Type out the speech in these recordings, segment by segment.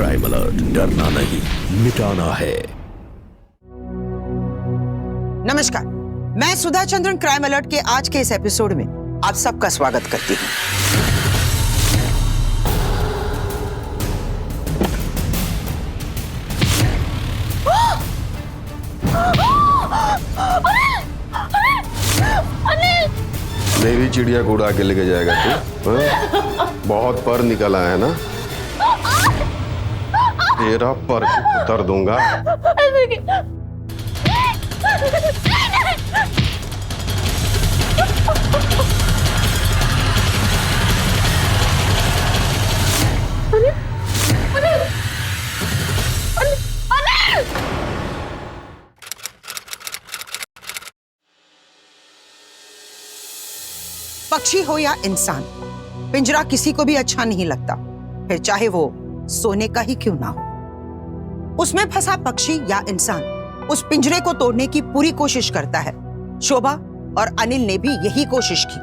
Crime alert, डरना नहीं मिटाना है। नमस्कार, मैं सुधा चंद्रन क्राइम अलर्ट के आज के इस एपिसोड में आप सबका स्वागत करती हूँ। मेरी चिड़िया को उड़ा के लेके जाएगा तू? बहुत पर निकला है ना? तेरा पर उतर दूंगा। पक्षी हो या इंसान, पिंजरा किसी को भी अच्छा नहीं लगता, फिर चाहे वो सोने का ही क्यों ना हो। उसमें फंसा पक्षी या इंसान उस पिंजरे को तोड़ने की पूरी कोशिश करता है। शोभा और अनिल ने भी यही कोशिश की,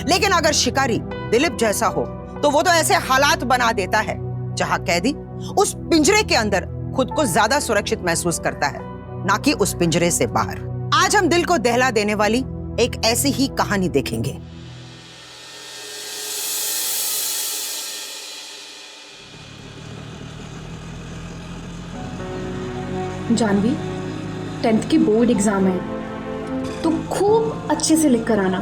लेकिन अगर शिकारी दिलीप जैसा हो तो वो तो ऐसे हालात बना देता है जहां कैदी उस पिंजरे के अंदर खुद को ज्यादा सुरक्षित महसूस करता है, ना कि उस पिंजरे से बाहर। आज हम दिल को दहला देने वाली एक ऐसी ही कहानी देखेंगे। जानवी, 10th की बोर्ड एग्जाम है तो खूब अच्छे से लिख कर आना।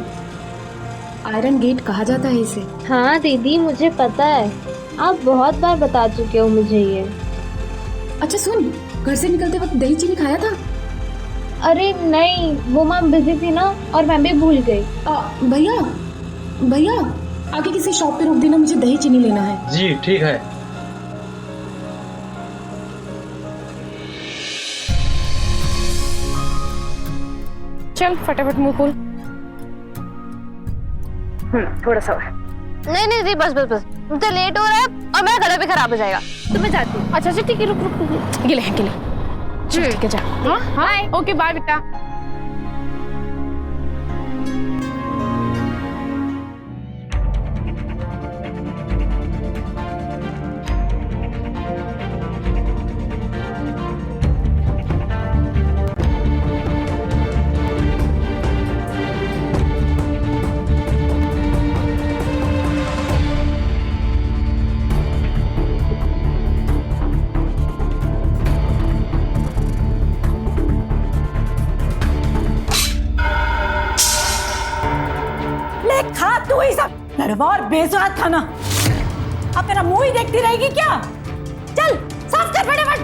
आयरन गेट कहा जाता है इसे। हाँ दीदी, मुझे पता है, आप बहुत बार बता चुके हो मुझे ये। अच्छा सुन, घर से निकलते वक्त दही चीनी खाया था? अरे नहीं, वो मैम बिजी थी ना और मैं भी भूल गई। भैया भैया, आगे किसी शॉप पे रोक देना, मुझे दही चीनी लेना है। जी ठीक है। चल फटाफट मुंह खोल। थोड़ा सा। नहीं नहीं दी, बस बस बस, मुझे लेट हो रहा है और मेरा गला भी खराब हो जाएगा, तो मैं जाती हूँ। अच्छा ठीक है, रुक रुक रुक। गिले हैं गिले। चल ठीक है, जा। हाँ हाँ, ओके बाय बेटा। खा तू ही सब लड़वा और बेसुआद खाना। अब मेरा मुंह ही देखती रहेगी क्या? चल साफ कर फटाफट।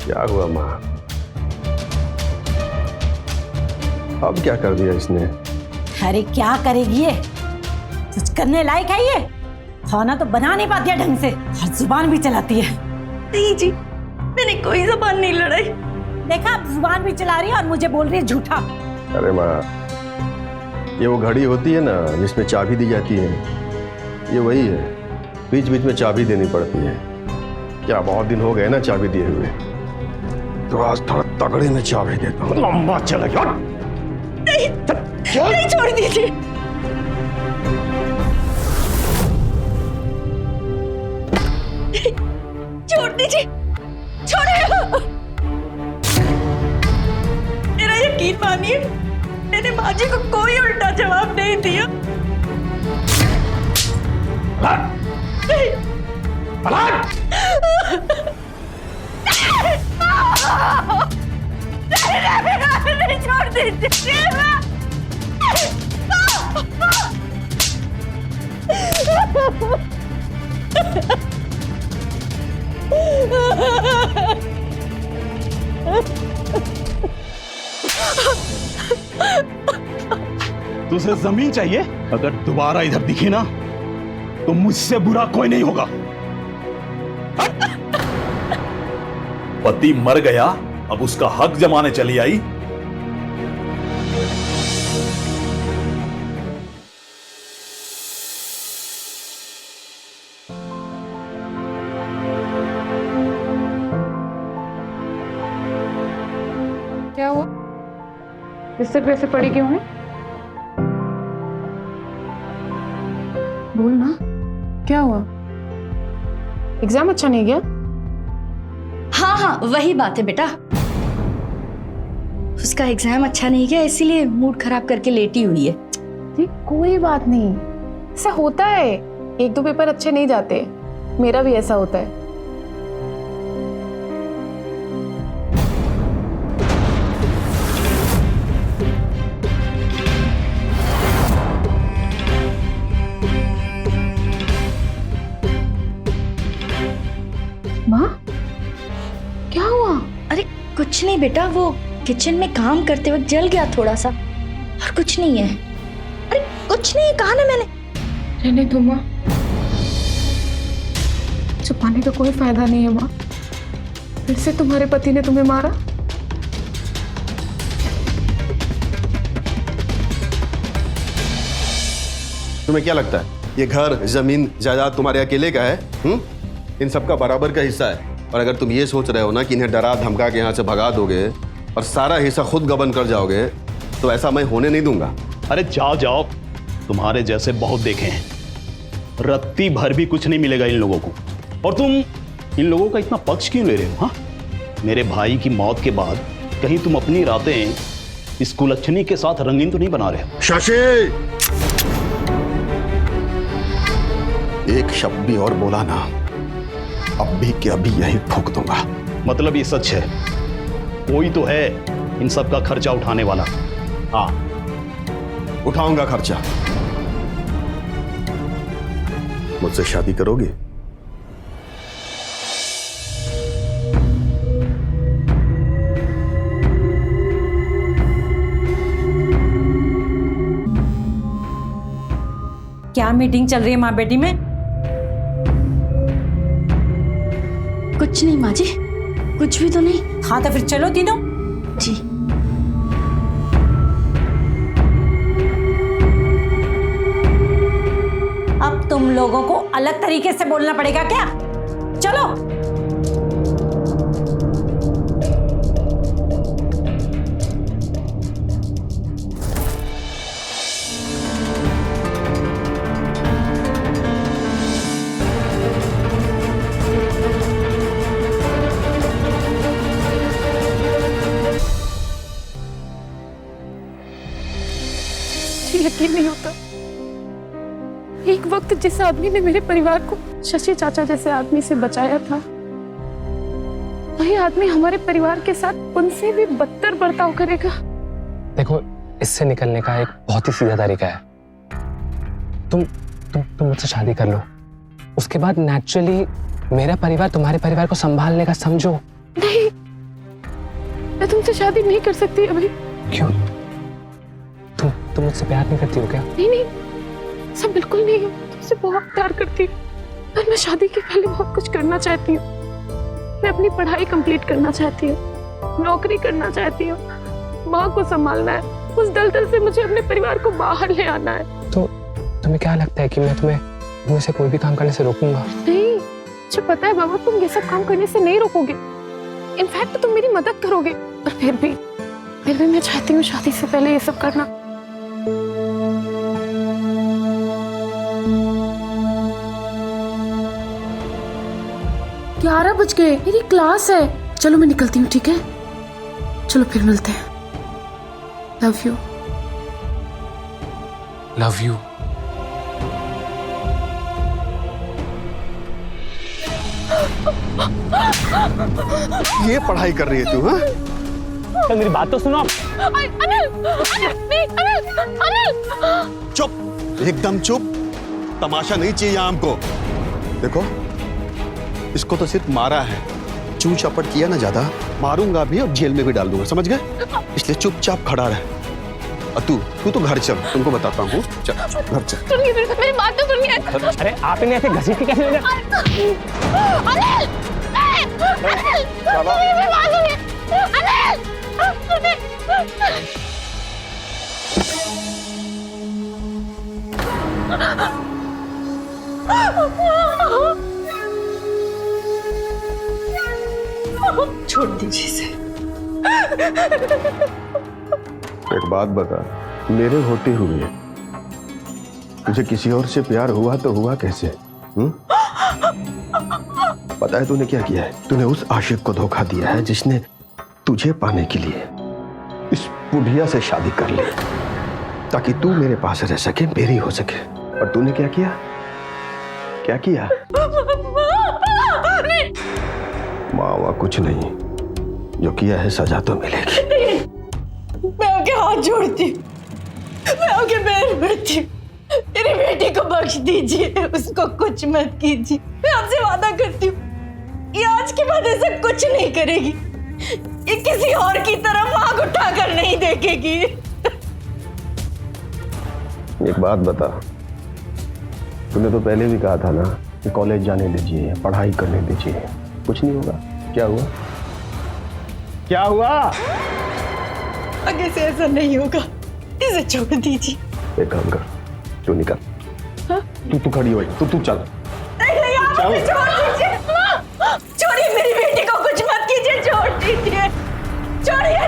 क्या हुआ माँ? अब क्या कर दिया इसने? अरे क्या करेगी ये? कुछ करने लायक है ये? खाना तो बना नहीं पाती है ढंग से और जुबान भी चलाती है। नहीं जी, मैंने कोई जुबान नहीं लड़ाई। देखा, अब जुबान भी चला रही है और मुझे बोल रही है झूठा। अरे माँ, ये वो घड़ी होती है ना जिसमें चाबी दी जाती है, ये वही है। बीच बीच में चाबी देनी पड़ती है। क्या बहुत दिन हो गए ना चाबी दिए हुए, तो आज थोड़ा तगड़े में चाबी देता हूँ। लंबा चलेगा। नहीं, नहीं छोड़ दीजिए। छोड़ दीजिए, छोड़िए। मेरा यकीन मानिए, मैंने माँ जी को कोई उल्टा जवाब नहीं दिया। नहीं। नहीं, छोड़ दीजिए। तुझे जमीन चाहिए? अगर दोबारा इधर दिखी ना तो मुझसे बुरा कोई नहीं होगा। पति मर गया, अब उसका हक जमाने चली आई। क्या हुआ? बिस्तर पे ऐसे पड़ी क्यों है? बोल ना, क्या हुआ? एग्जाम अच्छा नहीं गया? हाँ हाँ वही बात है बेटा, उसका एग्जाम अच्छा नहीं गया इसीलिए मूड खराब करके लेटी हुई है। ये कोई बात नहीं, ऐसा होता है, एक दो पेपर अच्छे नहीं जाते, मेरा भी ऐसा होता है। माँ, क्या हुआ? अरे कुछ नहीं बेटा, वो किचन में काम करते वक्त जल गया थोड़ा सा, और कुछ नहीं है। अरे कुछ नहीं, कहा ना मैंने। रहने दो माँ, छुपाने का कोई फायदा नहीं है माँ। फिर से तुम्हारे पति ने तुम्हें मारा? तुम्हें क्या लगता है ये घर जमीन जायदाद तुम्हारे अकेले का है? इन सबका बराबर का हिस्सा है। और अगर तुम ये सोच रहे हो ना कि इन्हें डरा धमका के यहाँ से भगा दोगे और सारा हिस्सा खुद गबन कर जाओगे, तो ऐसा मैं होने नहीं दूंगा। अरे जाओ जाओ, तुम्हारे जैसे बहुत देखे हैं, रत्ती भर भी कुछ नहीं मिलेगा इन लोगों को। और तुम इन लोगों का इतना पक्ष क्यों ले रहे हो? हाँ, मेरे भाई की मौत के बाद कहीं तुम अपनी रातें इस कुलच्छनी के साथ रंगीन तो नहीं बना रहे हो? शशि, एक शब्द भी और बोला ना, अब भी के अभी यही फूंक दूंगा। मतलब ये सच है, कोई तो है इन सब का खर्चा उठाने वाला? हाँ, उठाऊंगा खर्चा। मुझसे शादी करोगे? क्या मीटिंग चल रही है माँ बेटी में? कुछ नहीं माँ जी, कुछ भी तो नहीं। हाँ तो फिर चलो तीनों। जी अब तुम लोगों को अलग तरीके से बोलना पड़ेगा क्या? चलो। यकीन नहीं होता, एक वक्त जिस आदमी ने मेरे परिवार को शशि चाचा जैसे आदमी से बचाया था, वही आदमी हमारे परिवार के साथ उनसे भी बदतर बर्ताव करेगा। देखो, इससे निकलने का एक बहुत ही सीधा तरीका है। तुम मुझसे शादी कर लो, उसके बाद नेचुरली मेरा परिवार तुम्हारे परिवार को संभालने का समझो। नहीं, मैं तुमसे शादी नहीं कर सकती अभी। क्यों? तुम मुझसे प्यार नहीं करती हो क्या? नहीं, सब बिल्कुल नहीं। तुमसे बहुत प्यार करती हूँ, पर मैं शादी के पहले बहुत कुछ करना चाहती हूँ। मैं अपनी पढ़ाई कंप्लीट करना चाहती हूँ, नौकरी करना चाहती हूँ, माँ को संभालना है। उस दलदल से मुझे अपने परिवार को बाहर ले आना है। तो तुम्हें क्या लगता है कि मैं तुम्हें से कोई भी काम करने से रोकूंगा? नहीं, मुझे पता है बाबा, तुम ये सब काम करने से नहीं रोकोगे। इनफैक्ट तुम मेरी मदद करोगे। पर फिर भी मैं चाहती हूँ शादी से पहले ये सब करना। 11 बज गए, मेरी क्लास है। चलो मैं निकलती हूँ, ठीक है? चलो फिर मिलते हैं। Love you. Love you. ये पढ़ाई कर रही है तू? हाँ, तो मेरी बात तो सुनो। अनिल, चुप, एकदम चुप। तमाशा नहीं चाहिए यहाँ हमको। देखो, इसको तो सिर्फ मारा है, चू चपट किया ना ज्यादा, मारूंगा भी और जेल में भी डाल दूंगा, समझ गए? इसलिए चुपचाप खड़ा रहे। और तू तो घर चल, तुमको बताता हूँ। चल घर चल। सुनिए, मेरी बात तो सुनिए। अरे आप इन्हें ऐसे घसीट के कैसे ले गए? अनिल, मेरी बात सुनिए। अनिल, छोड़ दीजिए इसे। एक बात बता, मेरे होते हुए तुझे किसी और से प्यार हुआ तो हुआ कैसे? पता है तूने क्या किया है? तूने उस आशिक को धोखा दिया है जिसने तुझे पाने के लिए इस बुढ़िया से शादी कर ली ताकि तू मेरे पास रह सके, मेरी हो सके। और तूने क्या किया? क्या किया? मावा कुछ नहीं, जो किया है सजा तो मिलेगी। मैं आपके हाथ जोड़ती हूँ, मैं आपके पैर पड़ती हूँ, मेरी बेटी को बख्श दीजिए, उसको कुछ मत कीजिए। मैं आपसे वादा करती हूँ ये आज के बाद ऐसा कुछ नहीं करेगी, ये किसी और की तरफ आंख उठाकर नहीं देखेगी। एक बात बता, तूने तो पहले भी कहा था ना कि कॉलेज जाने दीजिए, पढ़ाई करने दीजिए, कुछ नहीं होगा। क्या हुआ? क्या हुआ? आगे से ऐसा नहीं होगा, इसे छोड़ दीजिए। एक काम कर, तू निकल। हाँ? तू खड़ी हो, तू चल। नहीं, आप मुझे छोड़ दीजिए। छोड़िए मेरी बेटी को, कुछ मत कीजिए, छोड़ दीजिए। छोड़िए,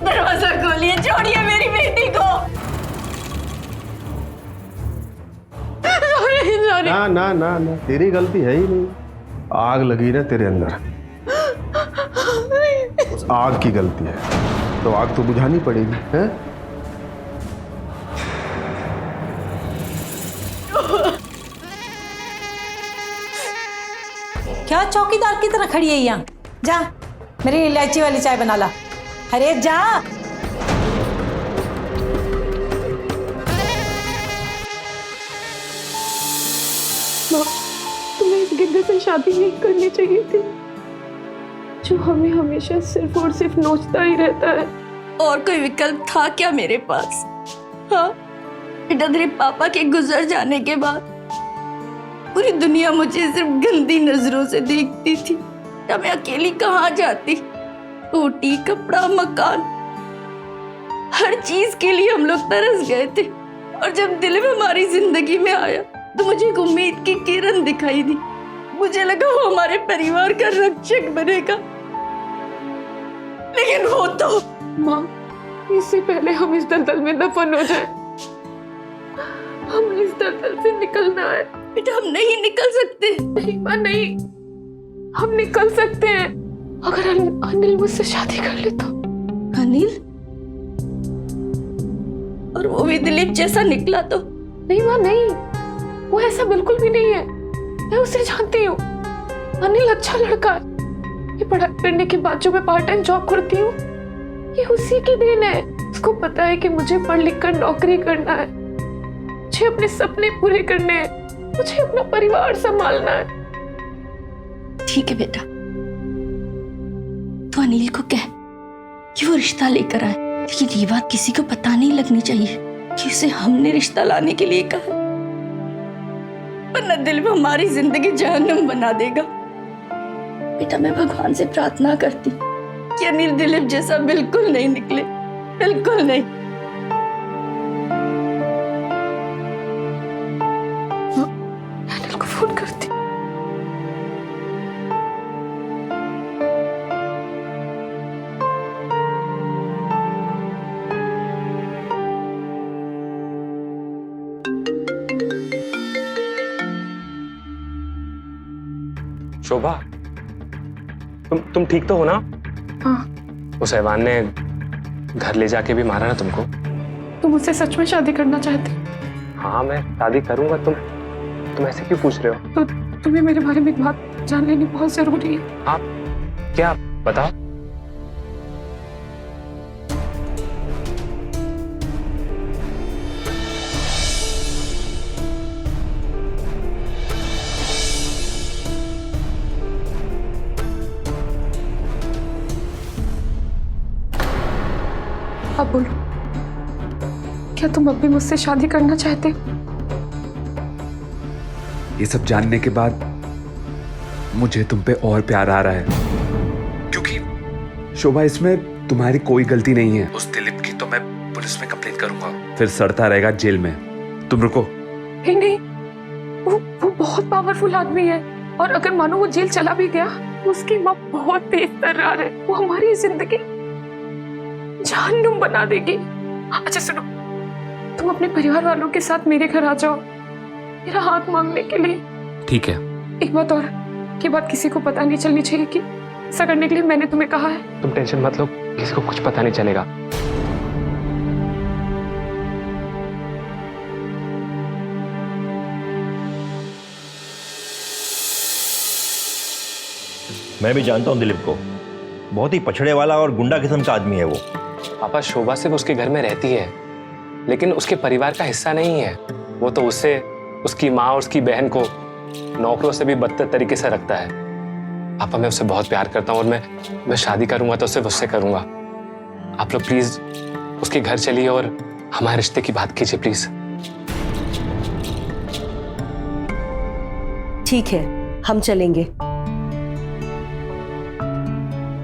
दरवाजा खोलिए, छोड़िए मेरी बेटी को। ना ना ना ना, तेरी गलती है ही नहीं। आग लगी ना तेरे अंदर, उस आग की गलती है, तो आग तो बुझानी पड़ेगी, हैं? क्या चौकीदार की तरह खड़ी है यहाँ? जा मेरी इलायची वाली चाय बना ला। अरे जा। तुम्हें इस गिद्ध से शादी नहीं करनी चाहिए थी, जो हमें हमेशा सिर्फ और सिर्फ नोचता ही रहता है। और कोई विकल्प था क्या मेरे पास? हाँ बेटा, तेरे पापा के गुजर जाने के बाद पूरी दुनिया मुझे सिर्फ गंदी नजरों से देखती थी। तब मैं अकेली कहाँ जाती? रोटी, कपड़ा, मकान, हर चीज के लिए हम लोग तरस गए थे। और जब दिल में हमारी जिंदगी में आया तो मुझे एक उम्मीद की किरण दिखाई दी। मुझे लगा वो हमारे परिवार का रक्षक बनेगा, लेकिन वो तो माँ, इससे पहले हम इस दलदल में दफन हो जाए, हमें इस दलदल से निकलना है। बेटा हम नहीं निकल सकते। नहीं माँ, नहीं, हम निकल सकते हैं अगर अनिल मुझसे शादी कर ले तो। अनिल? और वो भी दिलीप जैसा निकला तो? नहीं माँ, नहीं, वो ऐसा बिल्कुल भी नहीं है। मैं उसे जानती हूँ, अनिल अच्छा लड़का है। ये पढ़ाई करने के बाद जो मैं पार्ट टाइम जॉब करती हूँ, ये उसी की देन है। उसको पता है कि मुझे पढ़ लिख कर नौकरी करना है, मुझे अपने सपने पूरे करने हैं, मुझे अपना परिवार संभालना है। ठीक है बेटा, तो अनिल को कह कि वो रिश्ता लेकर आए, लेकिन ये बात किसी को पता नहीं लगनी चाहिए कि उसे हमने रिश्ता लाने के लिए कहा, वरना दिल में हमारी जिंदगी जहन्नुम बना देगा। बेटा मैं भगवान से प्रार्थना करती कि अनिल दिलीप जैसा बिल्कुल नहीं निकले, बिल्कुल नहीं। अनिल को फोन करती। शोभा, तुम ठीक तो हो ना? हाँ। उस हैवान ने घर ले जाके भी मारा ना तुमको? तुम मुझसे सच में शादी करना चाहते? हाँ मैं शादी करूंगा। तुम ऐसे क्यों पूछ रहे हो? तो तुम्हें मेरे बारे में एक बात जान लेनी बहुत जरूरी है। आप क्या? बताओ। अब बोलो, क्या तुम अब भी मुझसे शादी करना चाहते? ये सब जानने के बाद मुझे तुम पे और प्यार आ रहा है, क्योंकि शोभा इसमें तुम्हारी कोई गलती नहीं है। उस दिलीप की तो मैं पुलिस में कंप्लेंट करूंगा, फिर सड़ता रहेगा जेल में। तुम रुको। नहीं, वो बहुत पावरफुल आदमी है, और अगर मानो वो जेल चला भी गया उसकी माँ बहुत तेज तर्रार है, वो हमारी जिंदगी जहन्नुम बना देगी। अच्छा सुनो, तुम अपने परिवार वालों के साथ मेरे घर आ जाओ मेरा हाथ मांगने के लिए। ठीक है। एक बात और, ये बात किसी को पता नहीं चलनी चाहिए कि ऐसा करने के लिए मैंने तुम्हें कहा है। तुम टेंशन मत लो, किसी को कुछ पता नहीं चलेगा। मैं भी जानता हूँ दिलीप को, बहुत ही पछड़े वाला और गुंडा किस्म का आदमी है वो। पापा, शोभा सिर्फ उसके घर में रहती है, लेकिन उसके परिवार का हिस्सा नहीं है। वो तो उससे, उसकी माँ और उसकी बहन को नौकरों से भी बदतर तरीके से रखता है। पापा, मैं उससे बहुत प्यार करता हूँ और मैं शादी करूंगा तो सिर्फ उससे करूंगा। आप लोग प्लीज उसके घर चलिए और हमारे रिश्ते की बात कीजिए प्लीज। ठीक है, हम चलेंगे।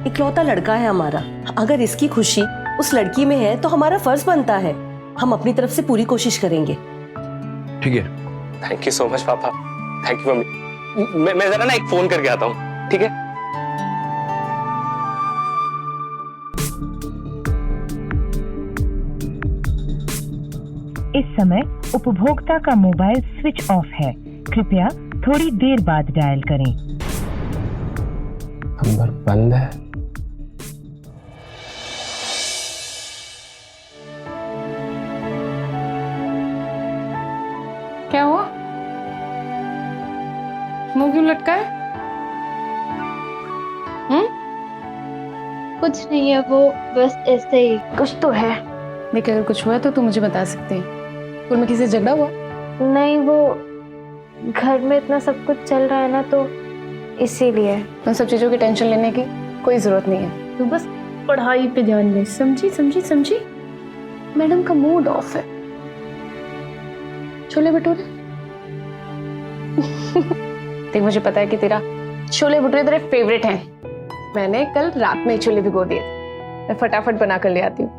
इकलौता लड़का है हमारा, अगर इसकी खुशी उस लड़की में है तो हमारा फर्ज बनता है, हम अपनी तरफ से पूरी कोशिश करेंगे। ठीक है। थैंक यू सो मच पापा, थैंक यू मम्मी। मैं जरा ना एक फोन करके आता हूँ, ठीक है? इस समय उपभोक्ता का मोबाइल स्विच ऑफ है, कृपया थोड़ी देर बाद डायल करें। नंबर बंद है। क्या हुआ? मुंह क्यों लटका है? कुछ नहीं है, वो बस ऐसे ही। कुछ तो है। देखिए, अगर कुछ हुआ तो तू मुझे बता सकते हैं। स्कूल में किसी से झगड़ा हुआ? नहीं, वो घर में इतना सब कुछ चल रहा है ना, तो इसीलिए। उन सब चीजों की टेंशन लेने की कोई जरूरत नहीं है, तू बस पढ़ाई पे ध्यान दे। समझी समझी समझी? मैडम का मूड ऑफ है। छोले भटूरे देख, मुझे पता है कि तेरा छोले भटूरे तेरे फेवरेट हैं। मैंने कल रात में छोले भिगो दिए, मैं फटाफट बना कर ले आती हूँ।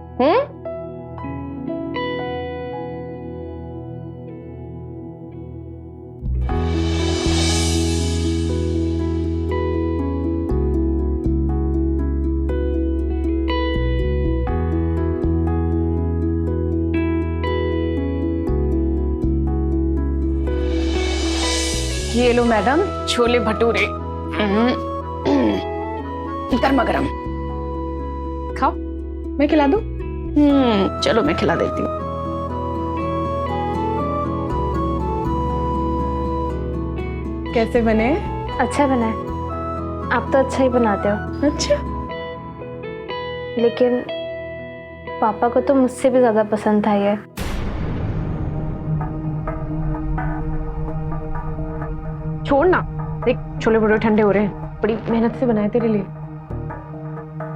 ये लो मैडम, छोले भटूरे गर्मा गर्म। खाओ, मैं खिला दूं? चलो मैं खिला देती हूँ। कैसे बने? अच्छा बना है। आप तो अच्छा ही बनाते हो। अच्छा, लेकिन पापा को तो मुझसे भी ज्यादा पसंद था ये। छोड़ ना, देख छोले भटूरे ठंडे हो रहे हैं, बड़ी मेहनत से बनाए तेरे लिए।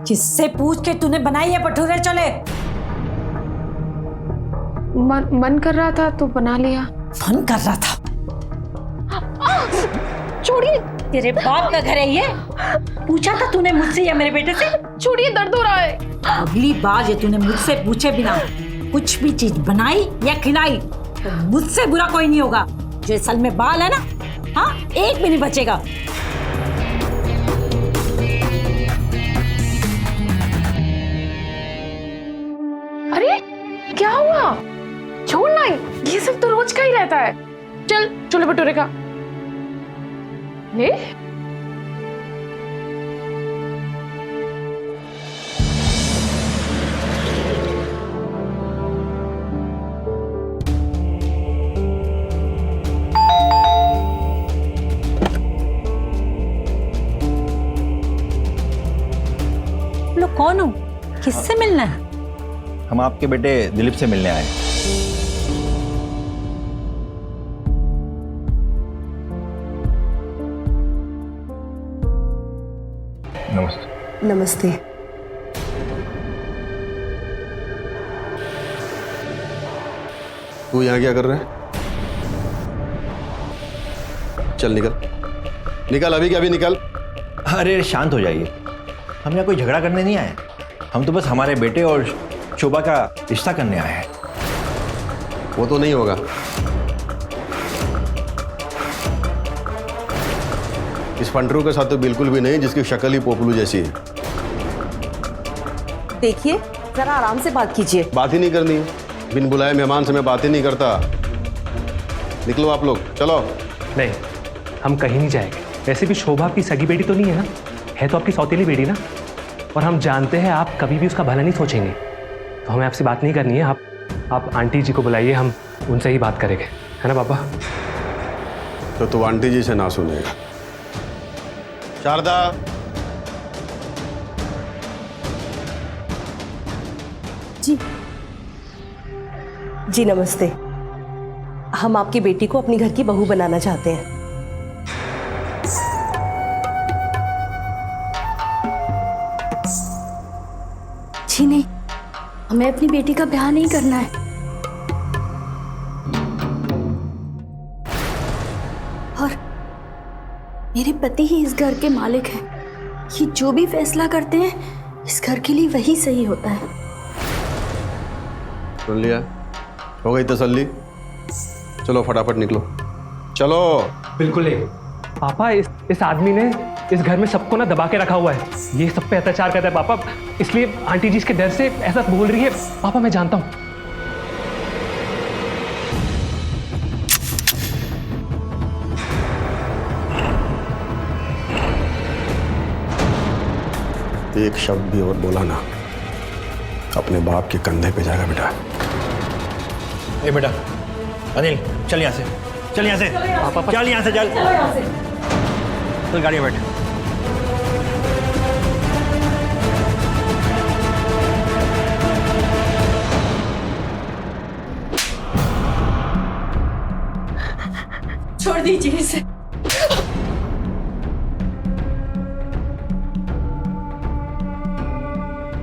किससे पूछ के तूने बनाई है भटूरे छोले? मन कर रहा था तो बना लिया। मन कर रहा था? छोड़िए। तेरे बाप का घर है ये? पूछा था तूने मुझसे या मेरे बेटे से? छोड़िए, दर्द हो रहा है। अगली बार ये तूने मुझसे पूछे बिना कुछ भी चीज बनाई या खिलाई तो मुझसे बुरा कोई नहीं होगा। जो सल में बाल है ना, हाँ, एक भी नहीं बचेगा। अरे क्या हुआ? छोड़ना, ये सब तो रोज का ही रहता है। चल छोले भटूरे खा ले। लोग कौन हो? किससे मिलना है? हम आपके बेटे दिलीप से मिलने आए। नमस्ते। नमस्ते। तू यहाँ क्या कर रहा है? चल निकल, निकल अभी के अभी निकल। अरे शांत हो जाइए, हम यहाँ कोई झगड़ा करने नहीं आए। हम तो बस हमारे बेटे और शोभा का रिश्ता करने आए हैं। वो तो नहीं होगा। इस फंटरू के साथ तो बिल्कुल भी नहीं, जिसकी शक्ल ही पोपलू जैसी है। देखिए जरा आराम से बात कीजिए। बात ही नहीं करनी है, बिन बुलाए मेहमान से मैं बात ही नहीं करता। निकलो आप लोग, चलो। नहीं, हम कहीं नहीं जाएंगे। वैसे भी शोभा आपकी सगी बेटी तो नहीं है ना, है तो आपकी सौतेली बेटी ना। और हम जानते हैं आप कभी भी उसका भला नहीं सोचेंगे, तो हमें आपसे बात नहीं करनी है। आप आंटी जी को बुलाइए, हम उनसे ही बात करेंगे, है ना पापा? तो तू आंटी जी से ना सुनेगा। शारदा, जी जी नमस्ते। हम आपकी बेटी को अपनी घर की बहू बनाना चाहते हैं। जी नहीं, हमें अपनी बेटी का ब्याह नहीं करना है। और मेरे पति ही इस घर के मालिक हैं। ये जो भी फैसला करते हैं इस घर के लिए वही सही होता है। सुन लिया? हो गई तसल्ली? चलो फटाफट निकलो, चलो। बिल्कुल नहीं पापा, इस आदमी ने इस घर में सबको ना दबा के रखा हुआ है। ये सब पे अत्याचार करता है पापा, इसलिए आंटी जी इसके डर से ऐसा बोल रही है। पापा मैं जानता हूँ। एक शब्द भी और बोला ना, अपने बाप के कंधे पे जाएगा बेटा। ए बेटा अनिल, चल यहाँ से, चल यहाँ से, चल यहाँ से, चल गाड़ी में बैठ। छोड़ दीजिए इसे।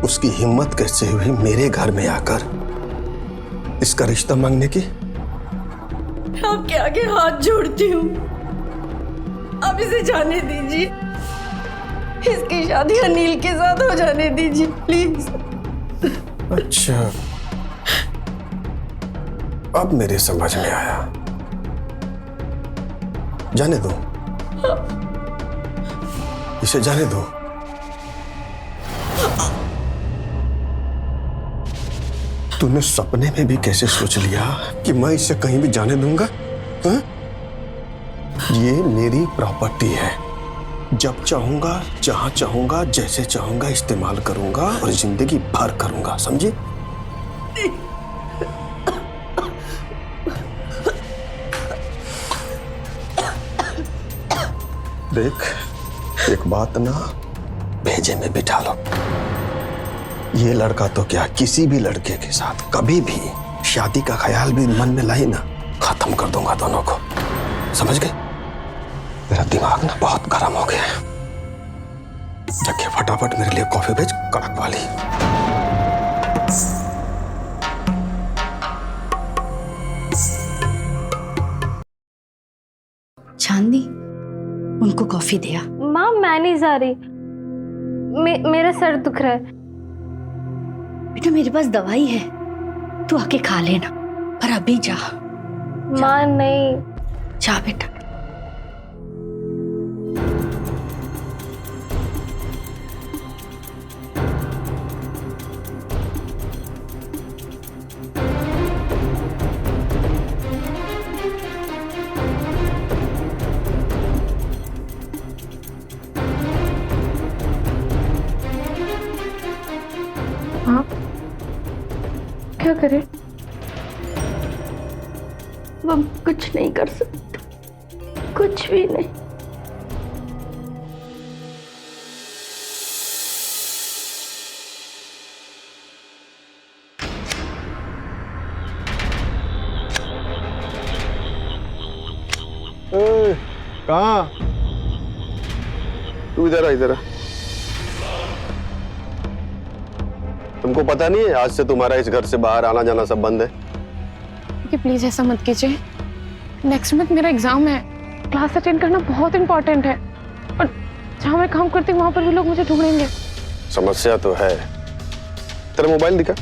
उसकी हिम्मत कैसे हुई मेरे घर में आकर इसका रिश्ता मांगने की? आपके आगे हाथ जोड़ती हूँ, आप इसे जाने दीजिए। इसकी शादी अनिल के साथ हो जाने दीजिए प्लीज। अच्छा, अब मेरे समझ में आया। जाने दो, इसे जाने दो। तूने सपने में भी कैसे सोच लिया कि मैं इसे कहीं भी जाने दूंगा? हा? ये मेरी प्रॉपर्टी है। जब चाहूंगा, जहां चाहूंगा, जैसे चाहूंगा इस्तेमाल करूंगा और जिंदगी भर करूंगा, समझे? देख, एक बात ना भेजे में बिठा लो। ये लड़का तो क्या, किसी भी लड़के के साथ कभी भी शादी का ख्याल भी मन में लाई ना, खत्म कर दूंगा दोनों को, समझ गए? मेरा दिमाग ना बहुत गर्म हो गया है। जाके फटाफट मेरे लिए कॉफी भेज, कड़क वाली। चांदनी, उनको कॉफी दिया। माँ मैं नहीं जा रही, मेरा सर दुख रहा है। बेटा मेरे पास दवाई है, तू आके खा लेना, पर अभी जा। माँ नहीं। जा बेटा। हाँ क्या करें? हम कुछ नहीं कर सकते, कुछ भी नहीं। कहाँ? तू इधर आ, इधर आ। तुमको पता नहीं है आज से तुम्हारा इस घर से बाहर आना जाना सब बंद है? प्लीज ऐसा मत कीजिए। नेक्स्ट मंथ मेरा एग्जाम है, क्लास अटेंड करना बहुत इंपॉर्टेंट है, और जहाँ मैं काम करती हूँ वहां पर भी लोग मुझे ढूंढेंगे। समस्या तो है। तेरा मोबाइल दिखा,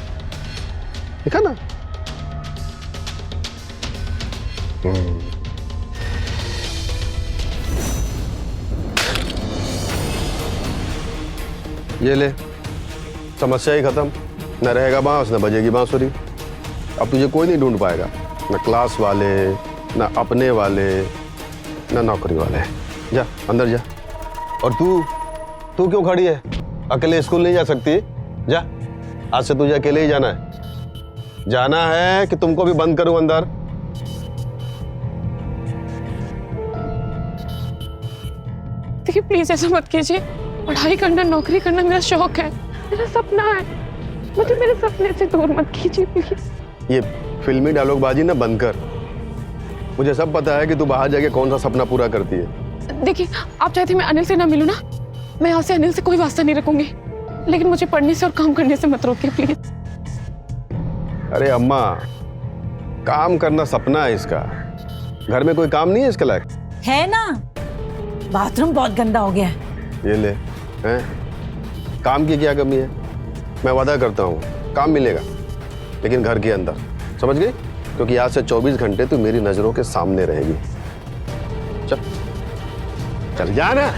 दिखा ना। ये ले, समस्या ही खत्म। न रहेगा बांस, न बजेगी बांसुरी। अब तुझे कोई नहीं ढूंढ पाएगा, न क्लास वाले, न अपने वाले, न नौकरी वाले। जा अंदर जा। और तू क्यों खड़ी है? अकेले स्कूल नहीं जा सकती? जा, आज से तुझे अकेले ही जाना है। जाना है कि तुमको भी बंद करूं अंदर? देखिए प्लीज ऐसा मत कीजिए। पढ़ाई करना, नौकरी करना मेरा शौक है, मेरा सपना है। मुझे मेरे सपने से दूर मत कीजिए प्लीज। ये फिल्मी डायलॉगबाजी ना बंद कर। मुझे सब पता है कि तू बाहर जाके कौन सा सपना पूरा करती है। देखिए आप चाहते मैं अनिल से ना मिलूं ना, मैं यहाँ से अनिल से कोई वास्ता नहीं रखूंगी, लेकिन मुझे पढ़ने से और काम करने से मत रोकिए प्लीज। अरे अम्मा, काम करना सपना है इसका। घर में कोई काम नहीं है इसके लायक? है ना, बाथरूम बहुत गंदा हो गया है। ये ले, हैं? काम की क्या कमी है? मैं वादा करता हूँ काम मिलेगा, लेकिन घर के अंदर, समझ गई? क्योंकि आज से 24 घंटे तू मेरी नजरों के सामने रहेगी। चल चल जा ना।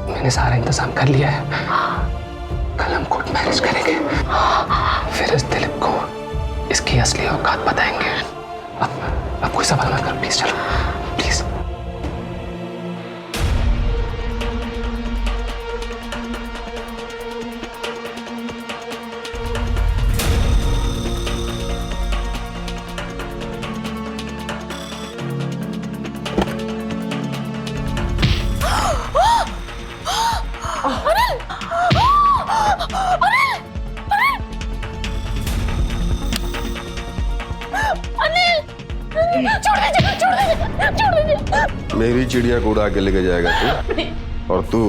मैंने सारा इंतजाम कर लिया है। कल हम कोर्ट मैरिज करेंगे, फिर इस दिलीप को इसकी असली औकात बताएंगे। अब कोई सवाल मत करो प्लीज, चलो प्लीज। मेरी चिड़िया को उड़ा के लेके जाएगा तू? और तू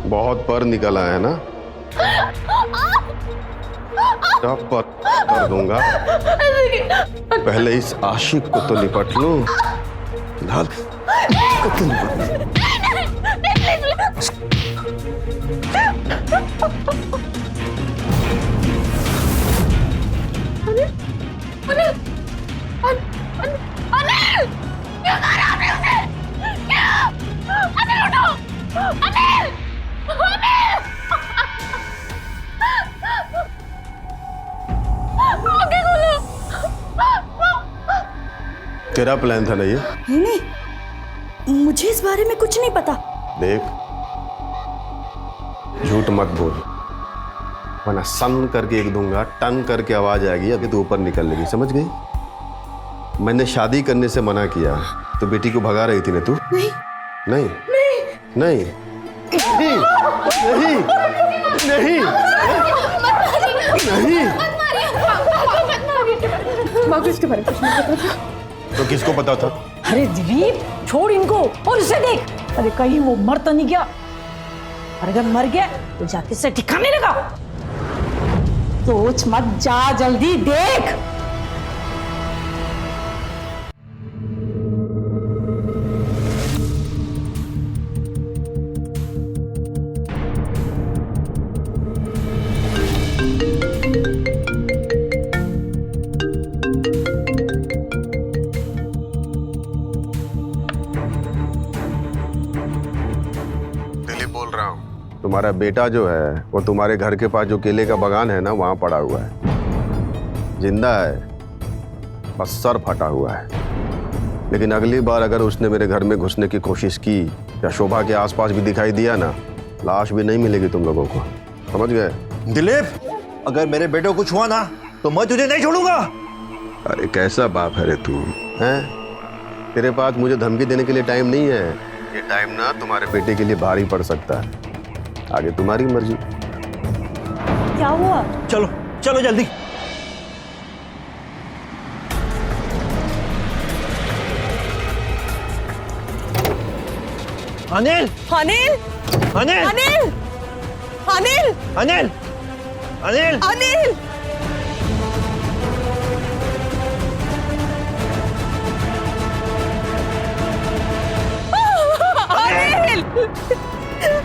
बहुत पर निकला है ना? जब पर कर दूंगा, पहले इस आशिक को तो निपट लूं। तेरा प्लान था ना ये? नहीं, मुझे इस बारे में कुछ नहीं पता। देख, झूठ मत बोल, वरना सन करके एक दूंगा, टन करके आवाज आएगी, अभी तू ऊपर निकल लेगी, समझ गई? मैंने शादी करने से मना किया तो बेटी को भगा रही थी ना तू? नहीं नहीं नहीं नहीं नहीं नहीं नहीं। माँ को इसके बारे में कुछ नहीं पता था। तो किसको पता था? अरे दिलीप, छोड़ इनको और उसे देख। अरे कहीं वो मर तो नहीं गया? और अगर मर गया तो जाके से ठिकाने लगा। सोच मत, जा जल्दी देख। तुम्हारा बेटा जो है वो तुम्हारे घर के पास जो केले का बागान है ना, वहां पड़ा हुआ है, जिंदा है, बस सर फटा हुआ है। लेकिन अगली बार अगर उसने मेरे घर में घुसने की कोशिश की या शोभा के आसपास भी दिखाई दिया ना, लाश भी नहीं मिलेगी तुम लोगों को। समझ गए? दिलीप, अगर मेरे बेटे को कुछ हुआ ना तो मैं तुझे नहीं छोड़ूंगा। अरे कैसा बाप है रे तू, हैं? तेरे पास मुझे धमकी देने के लिए टाइम नहीं है। ये टाइम ना तुम्हारे बेटे के लिए भारी पड़ सकता है। आगे तुम्हारी मर्जी। क्या हुआ? चलो चलो जल्दी। अनिल अनिल अनिल अनिल अनिल अनिल अनिल अनिल अनिल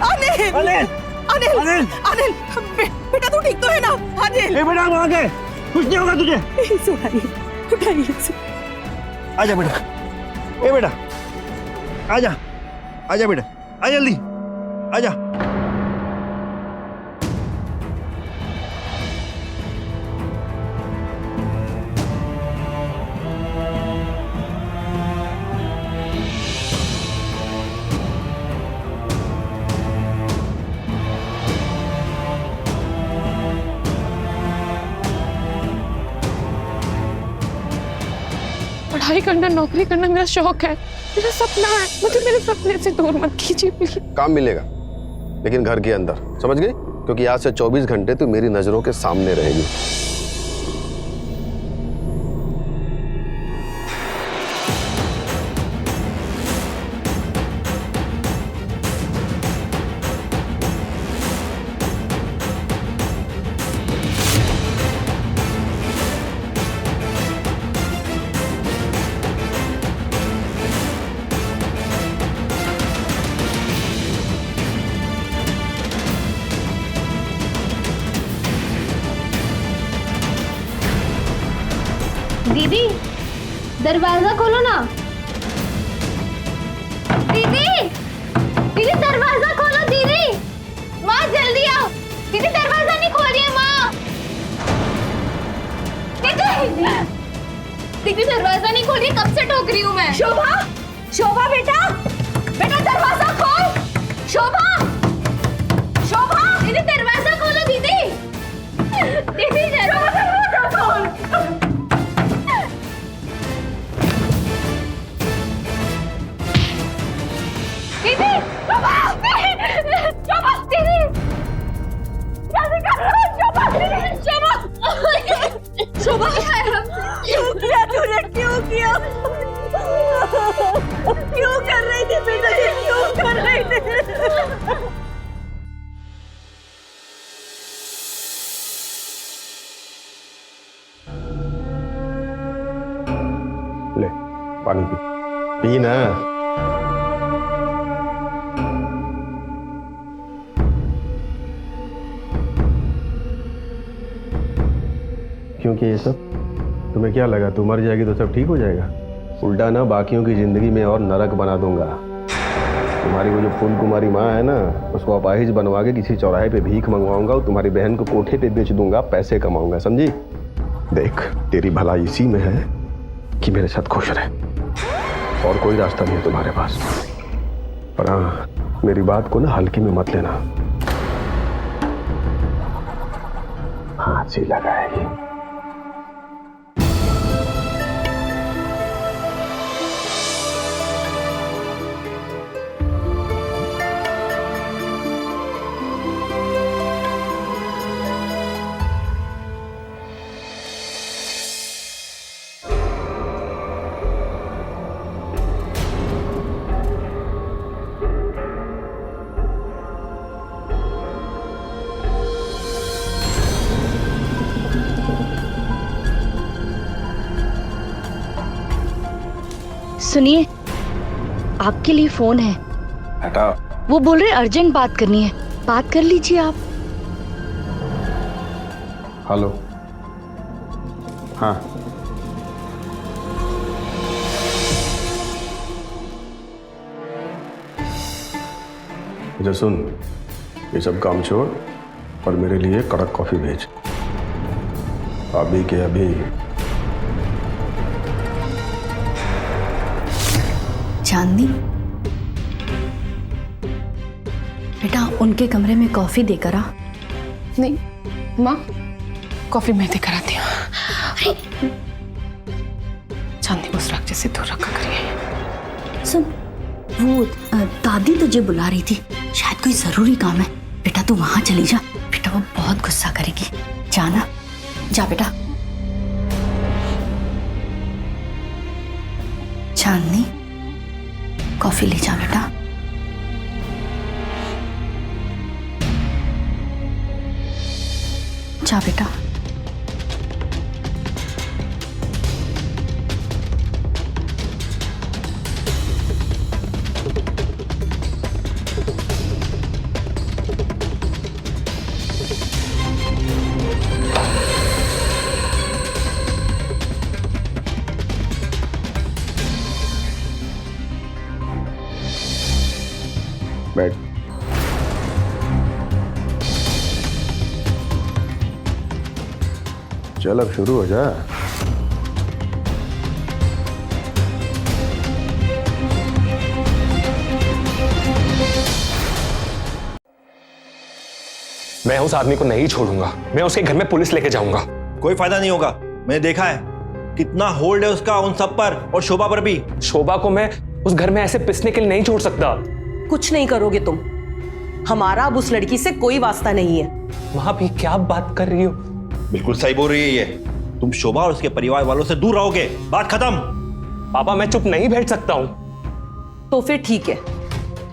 अनिल अनिल अनिल अनिल अनिल बेटा तू ठीक तो है ना? अनिल ए बेटा वहां के कुछ नहीं होगा तुझे। इसे उठाइए इसे। आजा बेटा, ए बेटा आजा, आजा बेटा, आ जल्दी आजा। पढ़ाई करना, नौकरी करना मेरा शौक है, मेरा सपना है। मुझे मेरे सपने से दूर मत कीजिए प्लीज। काम मिलेगा लेकिन घर के अंदर, समझ गई? क्योंकि आज से 24 घंटे तू मेरी नजरों के सामने रहेगी। दीदी दरवाजा खोलो ना। दीदी दीदी दरवाजा खोलो। दीदी माँ जल्दी आओ। दीदी दरवाजा नहीं खोल रही है माँ। दीदी दीदी दरवाजा नहीं खोल रही है, कब से टोक रही हूँ मैं। शोभा शोभा बेटा बेटा दरवाजा खोल। शोभा शोभा दीदी दरवाजा खोलो। दीदी दीदी दरवाजा खोल। दीदी शोभा शोभा दीदी जल्दी करो। शोभा शोभा शोभा क्यों किया तूने? क्यों किया? क्यों कर रही थी बेटा? ये क्यों कर रही थी? ले पानी पी ना। क्योंकि ये सब तुम्हें क्या लगा, तू मर जाएगी तो सब ठीक हो जाएगा? उल्टा ना बाकियों की जिंदगी में और नरक बना दूंगा। तुम्हारी वो जो फूल कुमारी माँ है ना, उसको अपाहिज बनवा के किसी चौराहे पे भीख मंगवाऊंगा और तुम्हारी बहन को कोठे पे बेच दूंगा, पैसे कमाऊंगा, समझी? देख तेरी भलाई इसी में है कि मेरे साथ खुश रहे, और कोई रास्ता नहीं है तुम्हारे पास। पर हाँ, मेरी बात को ना हल्के में मत लेना, हाथ से लगाएगी। सुनिए, आपके लिए फोन है। हटा। वो बोल रहे अर्जेंट बात करनी है, बात कर लीजिए आप। हेलो। हाँ मुझे सुन, ये सब काम छोड़ और मेरे लिए कड़क कॉफी भेज, अभी के अभी। चांदनी बेटा, उनके कमरे में कॉफी देकर आ। नहीं माँ, कॉफी मैं देकर आती हूँ। चांदी को उस राक्षस से दूर रखा करिए। सुन, वो दादी तुझे बुला रही थी, शायद कोई जरूरी काम है। बेटा तू वहां चली जा, बेटा वो बहुत गुस्सा करेगी। जाना, जा बेटा। चांदनी, कॉफी ले जा बेटा। जा बेटा। बैठ। चल अब शुरू हो जा। मैं उस आदमी को नहीं छोड़ूंगा, मैं उसके घर में पुलिस लेके जाऊंगा। कोई फायदा नहीं होगा, मैंने देखा है कितना होल्ड है उसका उन सब पर, और शोभा पर भी। शोभा को मैं उस घर में ऐसे पिसने के लिए नहीं छोड़ सकता। कुछ नहीं करोगे तुम, हमारा अब उस लड़की से कोई वास्ता नहीं है। वहां भी क्या बात कर रही हो? बिल्कुल सही बोल रही है ये। तुम शोभा और उसके परिवार वालों से दूर रहोगे, बात खत्म। पापा मैं चुप नहीं बैठ सकता हूं। तो फिर ठीक है,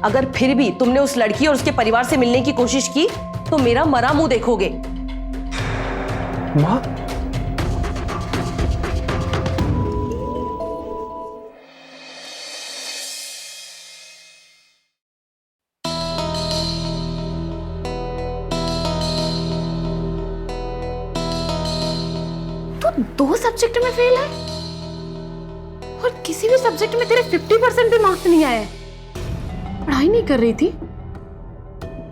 अगर फिर भी तुमने उस लड़की और उसके परिवार से मिलने की कोशिश की तो मेरा मरा मुंह देखोगे। माँ, तो 2 सब्जेक्ट में फेल है और किसी भी सब्जेक्ट में तेरे 50% भी मार्क्स नहीं आए। पढ़ाई नहीं कर रही थी।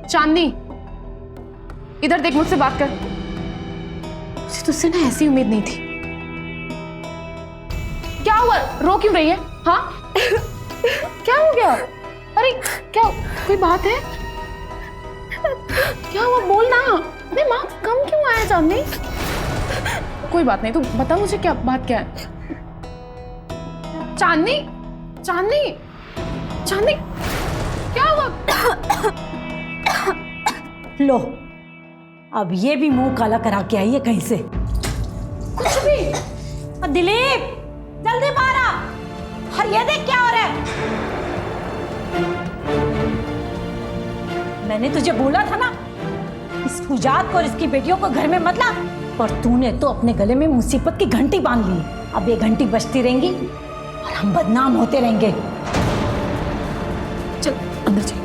चांदनी, इधर देख, मुझसे बात कर। मुझे तुझसे ना ऐसी उम्मीद नहीं थी। क्या हुआ, रो क्यों रही है? हाँ क्या हो गया? अरे क्या, कोई बात है? क्या हुआ, बोल ना। नहीं माँ, कम क्यों आया चांदनी? कोई बात नहीं, तू बता मुझे क्या बात क्या है। चांदनी, चांदनी, चांदनी, क्या हुआ? लो, अब ये भी मुंह काला करा के आई है कहीं से। कुछ भी। दिलीप, जल्दी बाहर आ। और ये देख क्या हो रहा है। मैंने तुझे बोला था ना, इस फुजात को और इसकी बेटियों को घर में मत ला, पर तूने तो अपने गले में मुसीबत की घंटी बांध ली। अब ये घंटी बजती रहेंगी और हम बदनाम होते रहेंगे। चल अंदर चल।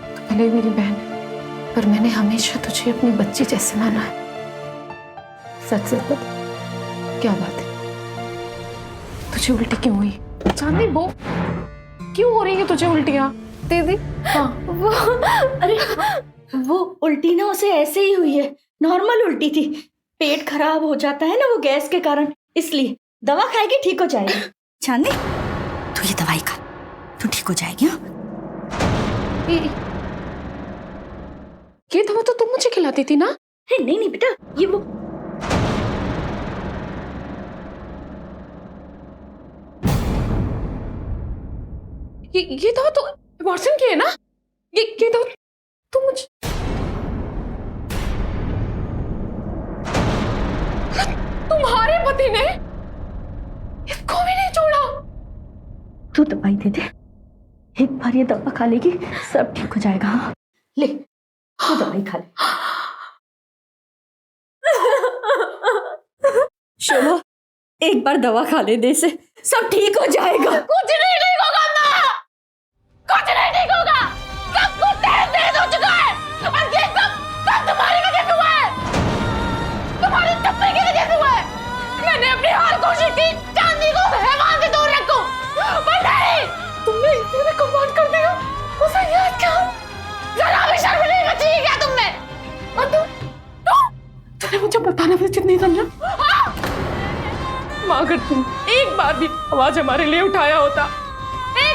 तो भले मेरी बहन है, पर मैंने हमेशा तुझे अपनी बच्ची जैसे माना है। सच सच बता, क्या बात है? तुझे उल्टी क्यों हुई? चांदनी, वो क्यों हो रही है तुझे उल्टियां? दीदी, हाँ वो, अरे वो उल्टी ना उसे ऐसे ही हुई है, नॉर्मल उल्टी थी। पेट खराब हो जाता है ना वो गैस के कारण, इसलिए दवा खाएगी ठीक हो जाएगी। चांदनी, तू ये दवाई खा, तू ठीक हो जाएगी। ये दवा तो तुम मुझे खिलाती थी ना? नहीं नहीं बेटा, ये वो ये दवा तो अबॉर्शन की है ना? ये दवा तुम मुझे, तुम्हारे पति ने इसको भी नहीं छोड़ा। तू दवाई दे दे, एक बार ये दवा खा लेगी सब ठीक हो जाएगा। हाँ ले, तू दवाई खा ले। शोभा, एक बार दवा खा ले दे से सब ठीक हो जाएगा। कुछ नहीं ठीक होगा माँ, कुछ नहीं ठीक होगा। सब कुछ तेज हो चुका है और ये सब तुम्हारी वजह से हुआ है, तुम्हारी चप्पल की वजह से हुआ है। मैंने अपनी हर कोशिश की चांदनी को हैवान से दूर रखूं, पर नहीं। तुमने इतने कमांड कर दिया, उसे याद क्या? जरा भी शर्म नहीं बची है क्या तुम में? और तूने मुझे बताना भी उचित नहीं समझा? माँ, अगर तुम एक बार भी आवाज हमारे लिए उठाया होता, एक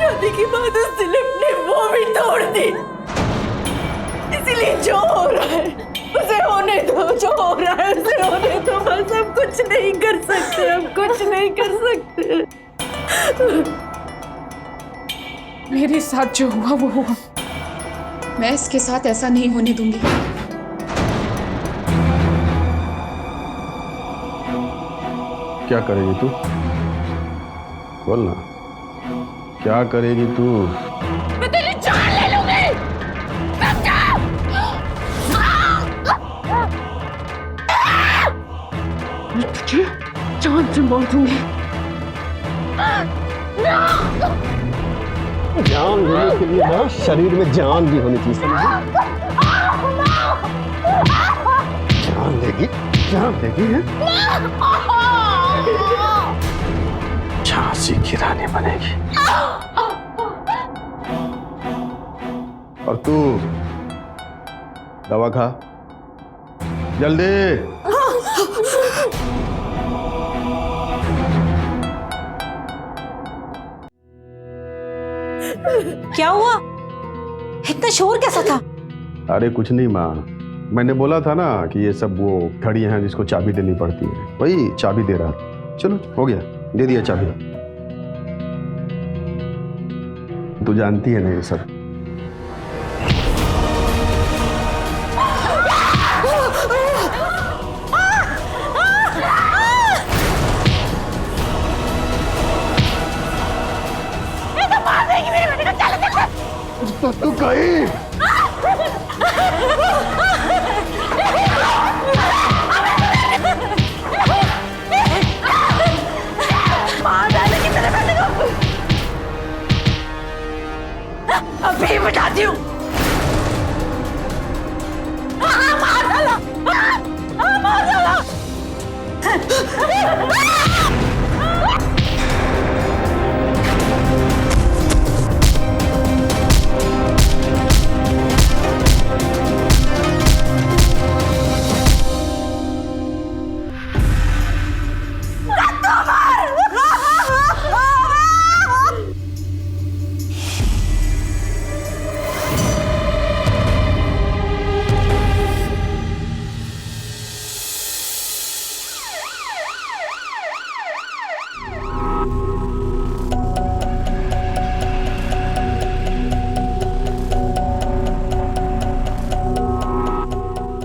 शादी के बाद उस दिलीप ने वो भी तोड़ दी। इसलिए जो हो रहा है उसे होने दो, जो हो रहा है उसे होने दो। बस हम कुछ नहीं कर सकते, हम कुछ नहीं कर सकते। मेरे साथ जो हुआ वो हुआ, मैं इसके साथ ऐसा नहीं होने दूंगी। क्या करेगी तू? बोल ना, क्या करेगी तू? मैं तेरी जान ले लूंगी। समझा? मैं तुझे जान से मार दूंगी। जान लेने के लिए ना शरीर में जान भी होनी चाहिए, समझी? जान लेगी है? झांसी की रानी बनेगी। और तू दवा खा जल्दी। क्या हुआ? इतना शोर कैसा था? अरे कुछ नहीं माँ, मैंने बोला था ना कि ये सब वो घड़ी हैं जिसको चाबी देनी पड़ती है, वही चाबी दे रहा। चलो हो गया, दे दिया चाबी। तू जानती है ना ये सब। तू कहीं अभी बताती हूँ। मार डाला, मार डाला।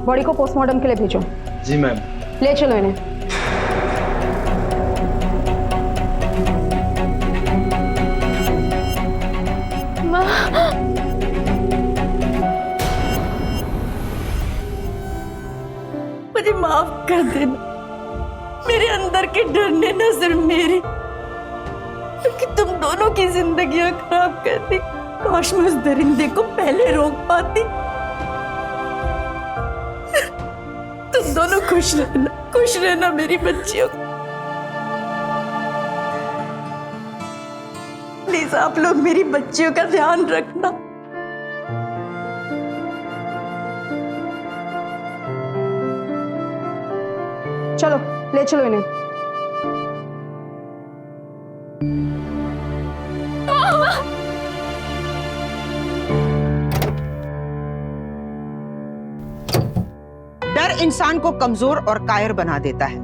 बॉडी को पोस्टमार्टम के लिए भेजो। जी मैम। ले चलो इन्हें। मुझे माफ कर देना। मेरे अंदर के डर ने न सिर्फ मेरी कि तुम दोनों की जिंदगियां खराब कर दी। काश मैं उस दरिंदे को पहले रोक पाती। तुम दोनों खुश रहना मेरी बच्चियों। प्लीज आप लोग मेरी बच्चियों का ध्यान रखना। चलो ले चलो इन्हें। डर इंसान को कमजोर और कायर बना देता है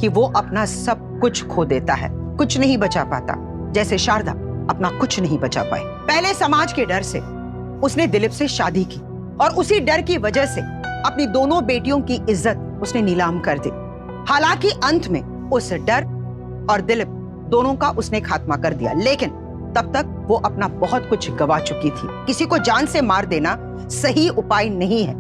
कि वो अपना सब कुछ खो देता है, कुछ नहीं बचा पाता। जैसे शारदा अपना कुछ नहीं बचा पाई। पहले समाज के डर से उसने दिलीप से शादी की और उसी डर की वजह से अपनी दोनों बेटियों की इज्जत उसने नीलाम कर दी। हालांकि अंत में उस डर और दिलीप दोनों का उसने खात्मा कर दिया, लेकिन तब तक वो अपना बहुत कुछ गवा चुकी थी। किसी को जान से मार देना सही उपाय नहीं है।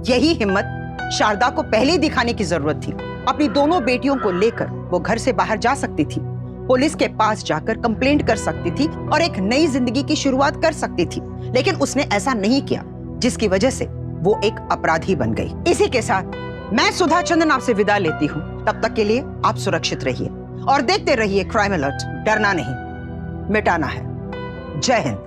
यही हिम्मत शारदा को पहले ही दिखाने की जरूरत थी। अपनी दोनों बेटियों को लेकर वो घर से बाहर जा सकती थी, पुलिस के पास जाकर कंप्लेंट कर सकती थी और एक नई जिंदगी की शुरुआत कर सकती थी, लेकिन उसने ऐसा नहीं किया, जिसकी वजह से वो एक अपराधी बन गई। इसी के साथ मैं सुधा चंदन आपसे विदा लेती हूँ। तब तक के लिए आप सुरक्षित रहिए और देखते रहिए क्राइम अलर्ट। डरना नहीं, मिटाना है। जय हिंद।